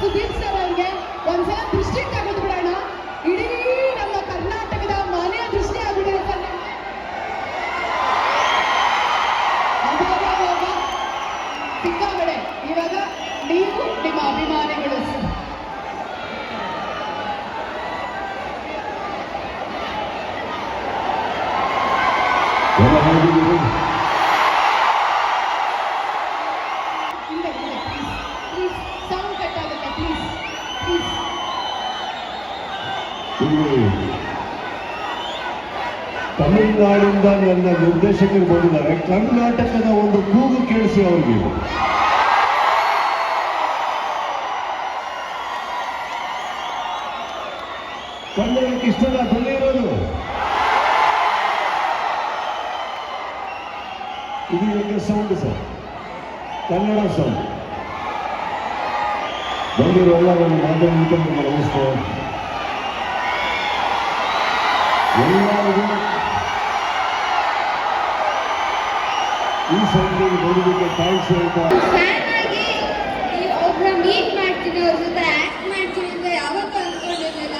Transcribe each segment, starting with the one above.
Sudeep sir ಅವ್ರಿಗೆ ಒಂದ್ಸಲ ದೃಷ್ಟಿ ತೆಗೆದು ಬಿಡೋಣ. ಇಡೀ ನಮ್ಮ ಕರ್ನಾಟಕದ ಮನೆಯ ದೃಷ್ಟಿ ಆಗ್ಬಿಟ್ಟಿದೆ ಸರ್. ಸಿಕ್ಕಾಬಡೆ ಇವಾಗ ನೀವು ನಿಮ್ಮ ಅಭಿಮಾನಿಗಳು ಸರ್. ತಮಿಳುನಾಡಿಂದ ನನ್ನ ನಿರ್ದೇಶಕರು ಬಂದಿದ್ದಾರೆ. ಕರ್ನಾಟಕದ ಒಂದು ಕೂಗು ಕೇಳಿಸಿ ಅವ್ರಿಗೆ. ಕನ್ನಡಕ್ಕೆ ಇಷ್ಟಲ್ಲ ಬಂದಿರೋದು. ಇದು ಈಗ ಸೌಂಡ್ ಸರ್, ಕನ್ನಡ ಸೌಂಡ್ ಬಂದಿರೋ ಎಲ್ಲ ಒಂದು ಮಾಧ್ಯಮ ನಮಸ್ತೆ. ಎಲ್ಲರಿಗೂ ಈ ಸಂಘಟನೆಗೆ ಬಂದಿದ್ದಕ್ಕೆ ಥ್ಯಾಂಕ್ಸ್ ಹೇಳ್ತಾ ಒಬ್ಬರ ಮೀಟ್ ಮಾಡ್ತೀನಿ, ಅವ್ರ ಜೊತೆ ಆಕ್ಟ್ ಮಾಡ್ತೀನಿ ಅಂತ ಯಾವತ್ತೂ ಅಂದ್ಕೊಂಡಿರಲಿಲ್ಲ.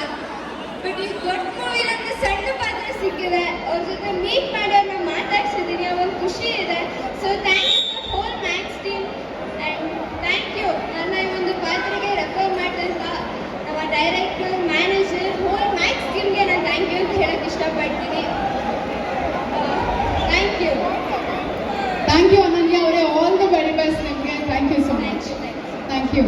ಬಟ್ ಈ ದೊಡ್ಡ ಮೂವಿಲಿ ಒಂದು ಸಣ್ಣ ಪಾತ್ರ ಸಿಕ್ಕಿದೆ. ಅವ್ರ ಜೊತೆ ಮೀಟ್ ಮಾಡಿ ಅವ್ರನ್ನ ಮಾತಾಡ್ಸಿದ್ದೀನಿ, ಒಂದು ಖುಷಿ ಇದೆ. So thank you for whole Max team and thank you ನನ್ನ ಈ ಒಂದು ಪಾತ್ರೆಗೆ ರೆಫರ್ ಮಾಡಿದಂಥ ನಮ್ಮ ಡೈರೆಕ್ಟರ್, ಮ್ಯಾನೇಜರ್, ಹೋಲ್ ಮ್ಯಾಕ್ಸ್ ಟೀಮ್ಗೆ ನಾನು ಥ್ಯಾಂಕ್ ಯು ಅಂತ ಹೇಳಕ್ಕೆ ಇಷ್ಟಪಡ್ತೀನಿ. Thank you. Thank you Ananya ಅವರೇ. ಆಲ್ ದ ವೆರಿ ಬೆಸ್ಟ್ ನಿಮಗೆ. Thank you so much. Thank you.